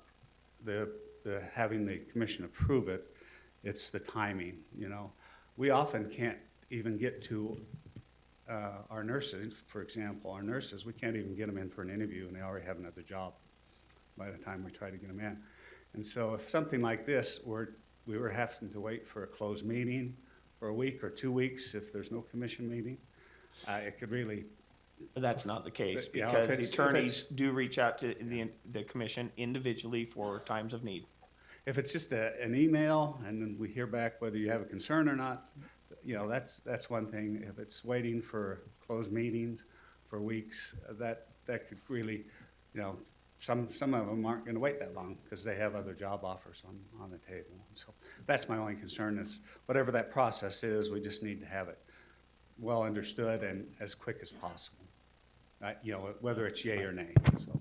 the the having the commission approve it, it's the timing, you know. We often can't even get to our nurses, for example, our nurses, we can't even get them in for an interview, and they already have another job by the time we try to get them in. And so if something like this, we were having to wait for a closed meeting for a week or 2 weeks if there's no commission meeting, it could really, But that's not the case, But, yeah, if because the it's- if attorneys it's- do reach out to the commission individually for times of need. if it's just an email and then we hear back whether you have a concern or not, you know, that's one thing. If it's waiting for closed meetings for weeks, that could really, you know, some of them aren't gonna wait that long because they have other job offers on the table. So that's my only concern is whatever that process is, we just need to have it well understood and as quick as possible. You know, whether it's yay or nay, so,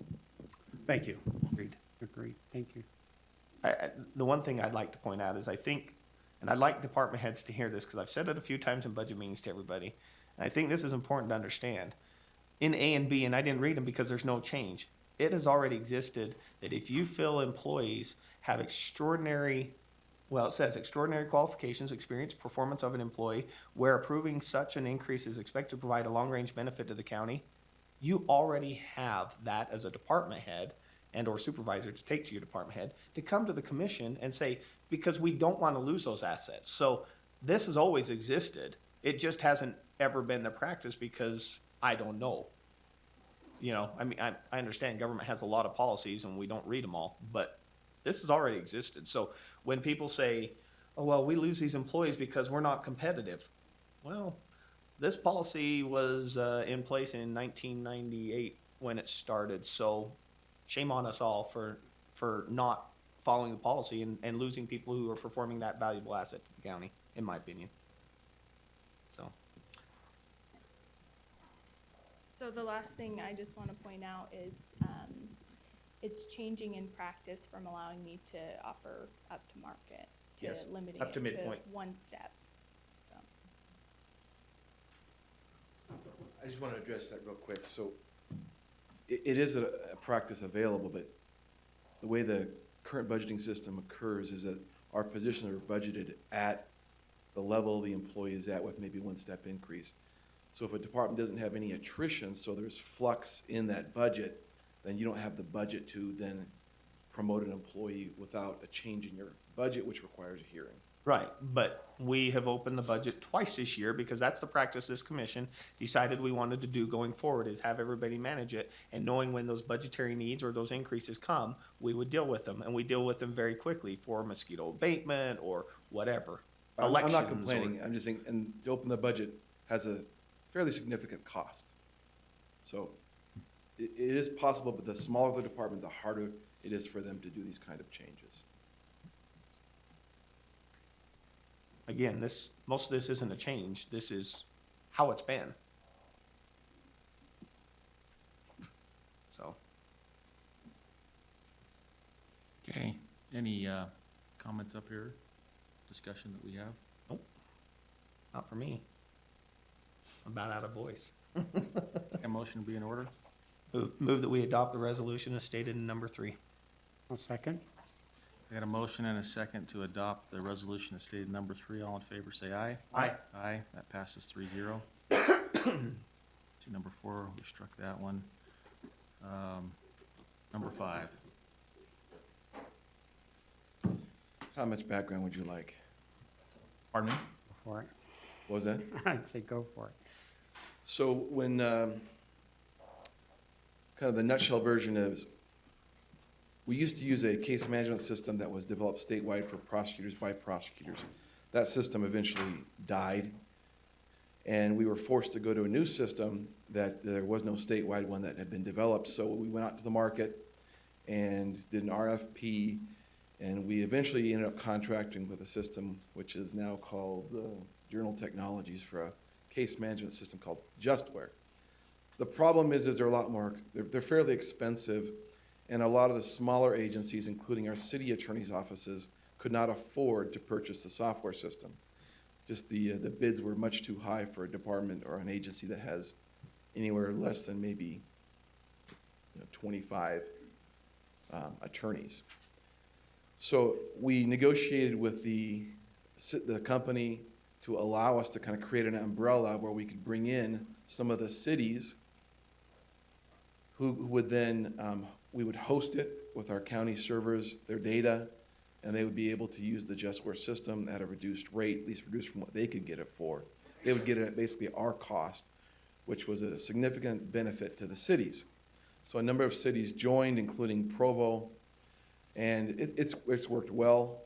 thank you. Agreed. Agreed, thank you. The one thing I'd like to point out is I think, and I'd like department heads to hear this, because I've said it a few times in budget meetings to everybody, and I think this is important to understand. In A and B, and I didn't read them because there's no change, it has already existed that if you feel employees have extraordinary, well, it says extraordinary qualifications, experience, performance of an employee, where approving such an increase is expected to provide a long-range benefit to the county, you already have that as a department head and or supervisor to take to your department head, to come to the commission and say, because we don't want to lose those assets. So this has always existed. It just hasn't ever been the practice because I don't know. You know, I mean, I understand government has a lot of policies and we don't read them all, but this has already existed. So when people say, oh, well, we lose these employees because we're not competitive. Well, this policy was in place in 1998 when it started. So shame on us all for not following the policy and losing people who are performing that valuable asset to the county, in my opinion. So, So the last thing I just want to point out is, it's changing in practice from allowing me to offer up to market to Yes, limiting up it to to midpoint. one step. So. I just want to address that real quick. So it is a practice available, but the way the current budgeting system occurs is that our positions are budgeted at the level the employee is at with maybe one step increase. So if a department doesn't have any attrition, so there's flux in that budget, then you don't have the budget to then promote an employee without a change in your budget, which requires a hearing. right, but we have opened the budget twice this year because that's the practice this commission decided we wanted to do going forward, is have everybody manage it. And knowing when those budgetary needs or those increases come, we would deal with them, and we deal with them very quickly for mosquito abatement or whatever. I'm Elections not or- complaining, I'm just saying, and to open the budget has a fairly significant cost. So it is possible, but the smaller the department, the harder it is for them to do these kind of changes. Again, most of this isn't a change, this is how it's been. So, Okay, any comments up here, discussion that we have? not for me. I'm about out of voice. A motion to be in order? Move that we adopt the resolution as stated in number 3. I'll second. I got a motion and a second to adopt the resolution as stated number 3. All in favor, say aye. Aye. Aye, that passes 3-0. To number 4, we struck that one. Number 5. How much background would you like? Pardon me? Go for it. What was that? I'd say go for it. So when, kind of the nutshell version is, we used to use a case management system that was developed statewide for prosecutors by prosecutors. That system eventually died, and we were forced to go to a new system that there was no statewide one that had been developed. So we went out to the market and did an RFP, and we eventually ended up contracting with a system which is now called Journal Technologies for a case management system called Justware. The problem is they're a lot more, they're fairly expensive, and a lot of the smaller agencies, including our city attorney's offices, could not afford to purchase the software system. Just the bids were much too high for a department or an agency that has anywhere less than maybe 25 attorneys. So we negotiated with the company to allow us to kind of create an umbrella where we could bring in some of the cities who would then, we would host it with our county servers, their data, and they would be able to use the JustWare system at a reduced rate, at least reduced from what they could get it for. They would get it at basically our cost, which was a significant benefit to the cities. So a number of cities joined, including Provo, and it's worked well.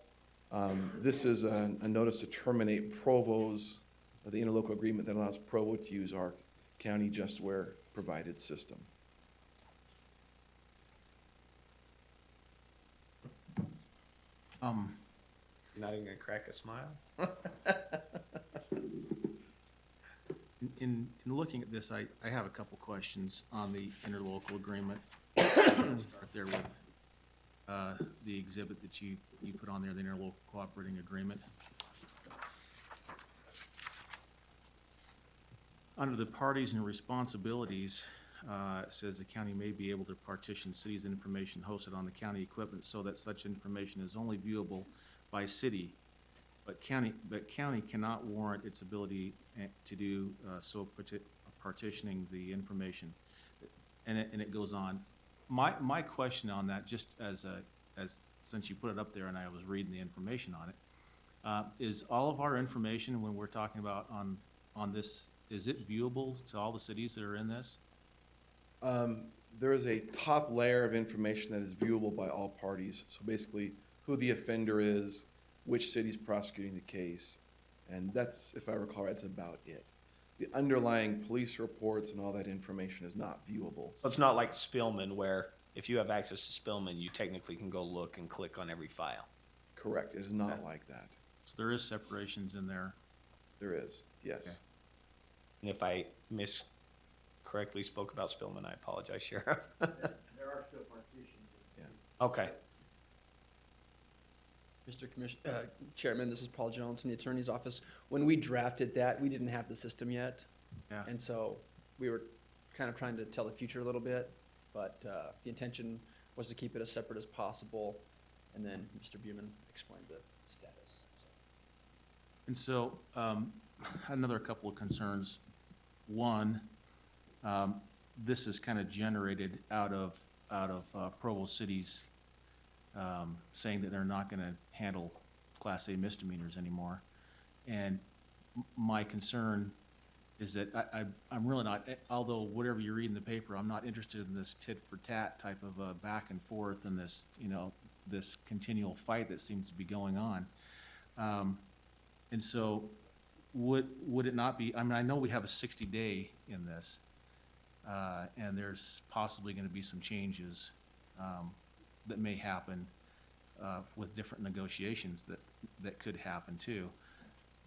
This is a notice to terminate Provo's, the interlocal agreement that allows Provo to use our county JustWare provided system. You're not even gonna crack a smile? In looking at this, I have a couple questions on the interlocal agreement. Start there with the exhibit that you put on there, the interlocal cooperating agreement. Under the parties and responsibilities, it says the county may be able to partition city's information hosted on the county equipment so that such information is only viewable by city. But county cannot warrant its ability to do partitioning the information. And it goes on. My question on that, just since you put it up there and I was reading the information on it, is all of our information when we're talking about on this, is it viewable to all the cities that are in this? There is a top layer of information that is viewable by all parties. So basically, who the offender is, which city's prosecuting the case, and that's, if I recall right, that's about it. The underlying police reports and all that information is not viewable. So it's not like Spillman, where if you have access to Spillman, you technically can go look and click on every file. Correct, it is not like that. So there is separations in there. There is, yes. Okay. And if I correctly spoke about Spillman, I apologize, Sheriff. There are still partitions. Okay. Mr. Chairman, this is Paul Jones from the Attorney's Office. When we drafted that, we didn't have the system yet. Yeah. And so we were kind of trying to tell the future a little bit, but the intention was to keep it as separate as possible. And then Mr. Buman explained the status. And so, another couple of concerns. One, this is kind of generated out of Provo City's saying that they're not gonna handle Class A misdemeanors anymore. And my concern is that I'm really not, although whatever you read in the paper, I'm not interested in this tit for tat type of back and forth and this, this continual fight that seems to be going on. And so would it not be, I mean, I know we have a 60-day in this, and there's possibly gonna be some changes that may happen with different negotiations that could happen too.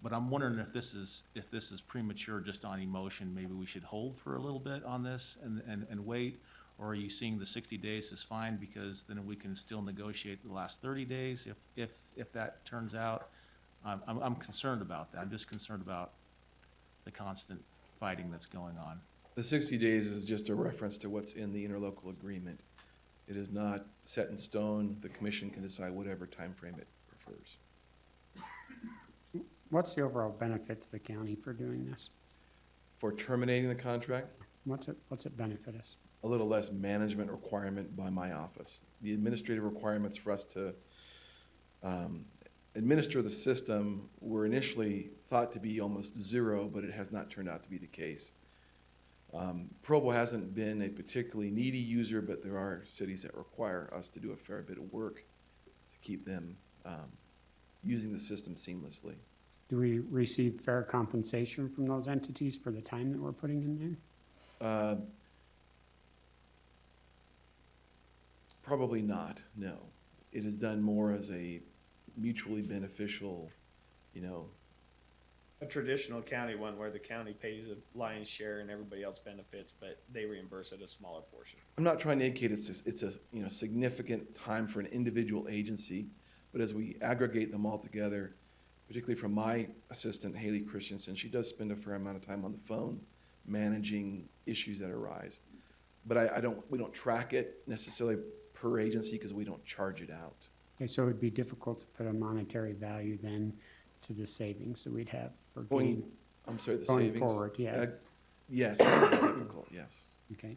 But I'm wondering if this is premature just on emotion, maybe we should hold for a little bit on this and wait? Or are you seeing the 60 days is fine because then we can still negotiate the last 30 days if that turns out? I'm concerned about that. I'm just concerned about the constant fighting that's going on. The 60 days is just a reference to what's in the interlocal agreement. It is not set in stone. The commission can decide whatever time frame it prefers. What's the overall benefit to the county for doing this? For terminating the contract, What's it benefit us? a little less management requirement by my office. The administrative requirements for us to administer the system were initially thought to be almost zero, but it has not turned out to be the case. Provo hasn't been a particularly needy user, but there are cities that require us to do a fair bit of work to keep them using the system seamlessly. Do we receive fair compensation from those entities for the time that we're putting in there? Probably not, no. It is done more as a mutually beneficial, A traditional county one where the county pays a lion's share and everybody else benefits, but they reimburse at a smaller portion. I'm not trying to indicate it's a significant time for an individual agency, but as we aggregate them all together, particularly from my assistant, Haley Christensen, she does spend a fair amount of time on the phone managing issues that arise. But we don't track it necessarily per agency because we don't charge it out. Okay, so it would be difficult to put a monetary value then to the savings that we'd have for Going, getting, I'm sorry, the going savings? forward, yeah. Yes, it would be difficult, yes. Okay.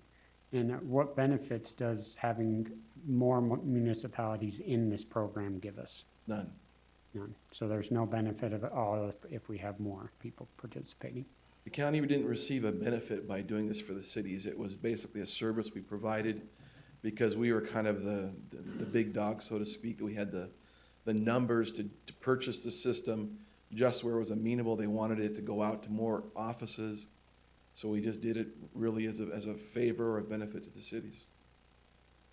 And what benefits does having more municipalities in this program give us? None. None. So there's no benefit of it all if we have more people participating. The county didn't receive a benefit by doing this for the cities. It was basically a service we provided because we were kind of the big dog, so to speak. We had the numbers to purchase the system just where it was amenable. They wanted it to go out to more offices. So we just did it really as a favor or a benefit to the cities.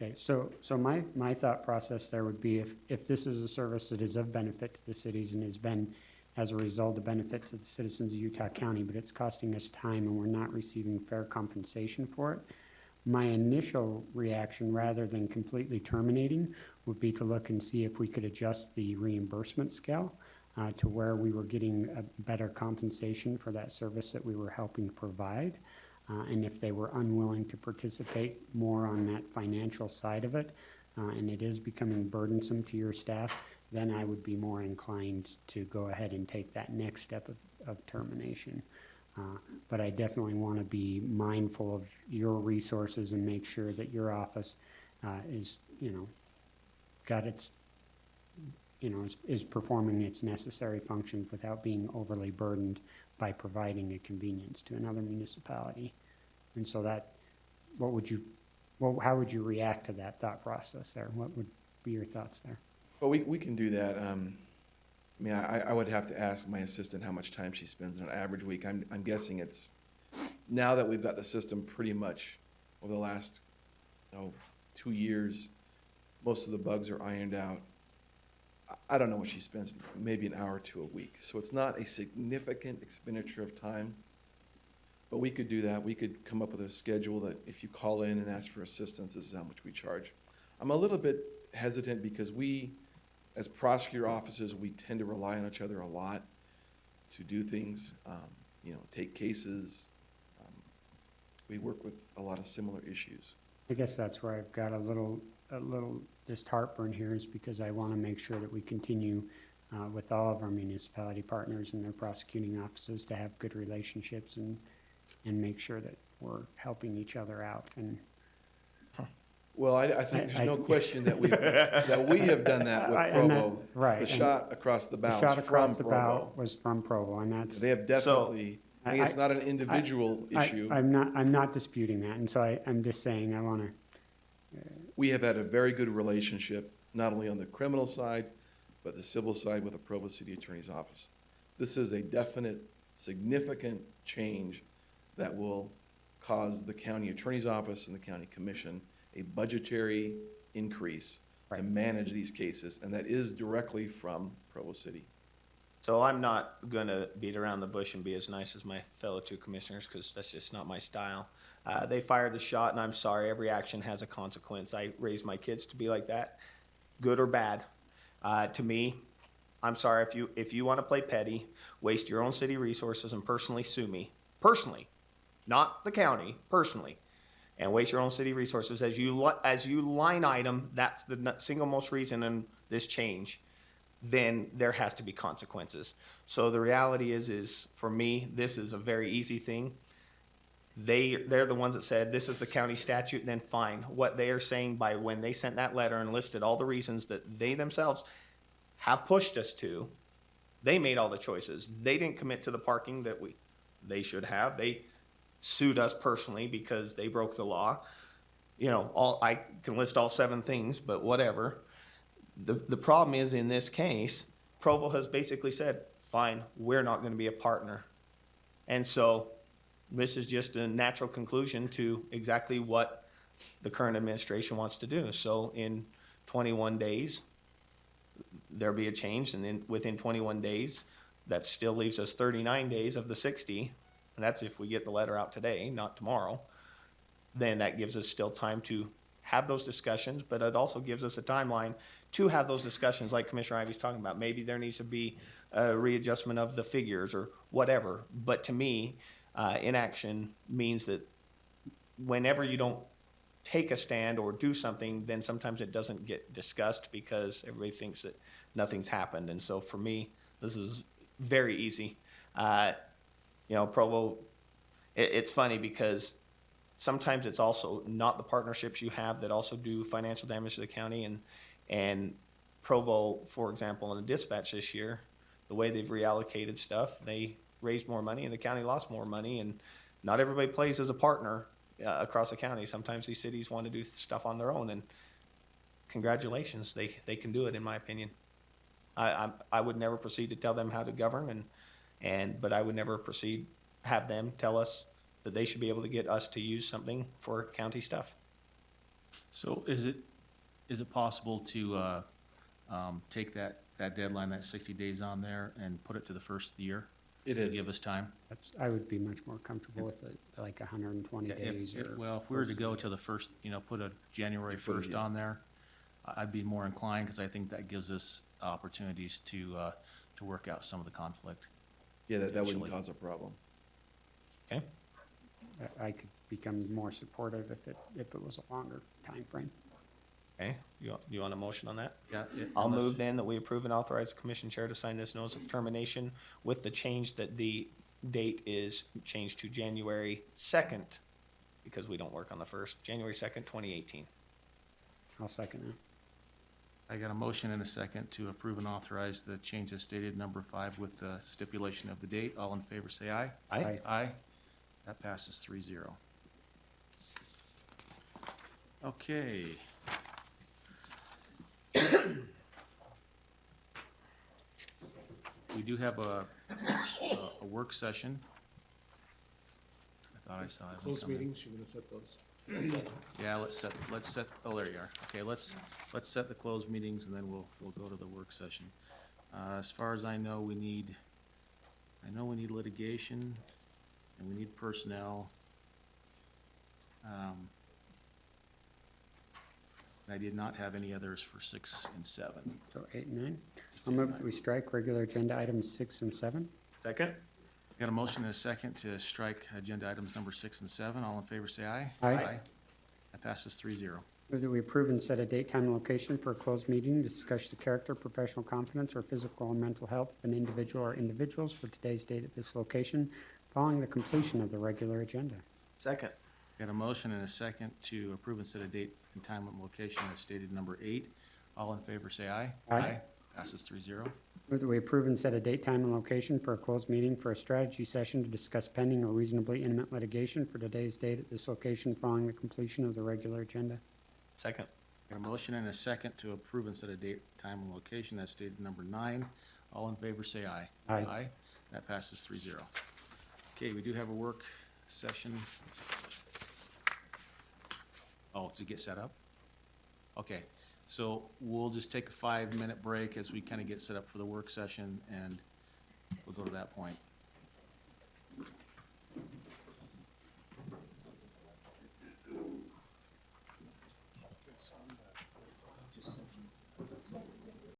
Okay, so my thought process there would be if this is a service that is of benefit to the cities and has been, as a result, a benefit to the citizens of Utah County, but it's costing us time and we're not receiving fair compensation for it, my initial reaction, rather than completely terminating, would be to look and see if we could adjust the reimbursement scale to where we were getting a better compensation for that service that we were helping provide. And if they were unwilling to participate more on that financial side of it, and it is becoming burdensome to your staff, then I would be more inclined to go ahead and take that next step of termination. But I definitely want to be mindful of your resources and make sure that your office is, got its, is performing its necessary functions without being overly burdened by providing a convenience to another municipality. And so how would you react to that thought process there? What would be your thoughts there? Well, we can do that. I would have to ask my assistant how much time she spends in an average week. I'm guessing it's, now that we've got the system pretty much over the last 2 years, most of the bugs are ironed out. I don't know what she spends, maybe an hour or two a week. So it's not a significant expenditure of time, but we could do that. We could come up with a schedule that if you call in and ask for assistance, this is how much we charge. I'm a little bit hesitant because we, as prosecutor offices, we tend to rely on each other a lot to do things, take cases. We work with a lot of similar issues. I guess that's where I've got a little just heartburn here, is because I want to make sure that we continue with all of our municipality partners and their prosecuting offices to have good relationships and make sure that we're helping each other out. And Well, I think there's no question that we have done that with Provo. right. The and shot across the the bow shot is across from the bow Provo. was from Provo, and that's. They have definitely, I mean, it's not an individual issue. I'm not disputing that, and so I'm just saying I want to. We have had a very good relationship, not only on the criminal side, but the civil side with the Provo City Attorney's Office. This is a definite, significant change that will cause the County Attorney's Office and the County Commission a budgetary increase to manage these cases, and that is directly from Provo City. So I'm not gonna beat around the bush and be as nice as my fellow two commissioners, because that's just not my style. They fired the shot, and I'm sorry, every action has a consequence. I raised my kids to be like that, good or bad. To me, I'm sorry, if you wanna play petty, waste your own city resources and personally sue me, personally, not the county, personally, and waste your own city resources as you line item, that's the single most reason in this change, then there has to be consequences. So the reality is for me, this is a very easy thing. They're the ones that said, this is the county statute, then fine. What they are saying by when they sent that letter and listed all the reasons that they themselves have pushed us to, they made all the choices. They didn't commit to the parking that they should have. They sued us personally because they broke the law. I can list all 7 things, but whatever. The problem is, in this case, Provo has basically said, fine, we're not gonna be a partner. And so this is just a natural conclusion to exactly what the current administration wants to do. So in 21 days, there'll be a change, and then within 21 days, that still leaves us 39 days of the 60, and that's if we get the letter out today, not tomorrow. Then that gives us still time to have those discussions, but it also gives us a timeline to have those discussions like Commissioner Ivey's talking about. Maybe there needs to be a readjustment of the figures or whatever. But to me, inaction means that whenever you don't take a stand or do something, then sometimes it doesn't get discussed because everybody thinks that nothing's happened. And so for me, this is very easy. You know, Provo, it's funny because sometimes it's also not the partnerships you have that also do financial damage to the county. And Provo, for example, in the dispatch this year, the way they've reallocated stuff, they raised more money and the county lost more money. And not everybody plays as a partner across the county. Sometimes these cities want to do stuff on their own, and congratulations, they can do it, in my opinion. I would never proceed to tell them how to govern, but I would never have them tell us that they should be able to get us to use something for county stuff. So is it possible to take that deadline, that 60 days on there, and put it to the first of the year? It To is. give us time? I would be much more comfortable with it, like 120 Yeah, days or. Well, if we were to go to the first, put a January Before the 1st year. on there, I'd be more inclined, because I think that gives us opportunities to work out some of the conflict. Yeah, that wouldn't Potentially. cause a problem. Okay? I could become more supportive if it was a longer time frame. Okay, you want a motion on that? Yeah. I'll unless- move then that we approve and authorize the commission chair to sign this notice of termination with the change that the date is changed to January 2nd, because we don't work on the 1st, January 2nd, 2018. I'll second that. I got a motion and a second to approve and authorize the change as stated, number 5, with the stipulation of the date. All in favor, say aye. Aye. Aye. That passes 3-0. Okay. We do have a work session. I thought I saw it. Closed meetings, you're gonna set those. Yeah, let's set, oh, there you are. Okay, let's set the closed meetings and then we'll go to the work session. As far as I know we need litigation and we need personnel. I did not have any others for 6 and 7. So 8 and 9. I'll move that we strike regular agenda items 6 and 7. Second? Got a motion and a second to strike agenda items number 6 and 7. All in favor, say aye. Aye. That passes 3-0. Move that we approve and set a date, time, and location for a closed meeting to discuss the character, professional competence, or physical and mental health of an individual or individuals for today's date at this location, following the completion of the regular agenda. Second. Got a motion and a second to approve and set a date and time and location as stated, number 8. All in favor, say aye. Aye. Passes 3-0. Move that we approve and set a date, time, and location for a closed meeting for a strategy session to discuss pending or reasonably imminent litigation for today's date at this location following the completion of the regular agenda. Second. Got a motion and a second to approve and set a date, time, and location as stated, number 9. All in favor, say aye. Aye. That passes 3-0. Okay, we do have a work session. Oh, to get set up? Okay, so we'll just take a 5-minute break as we kind of get set up for the work session, and we'll go to that point.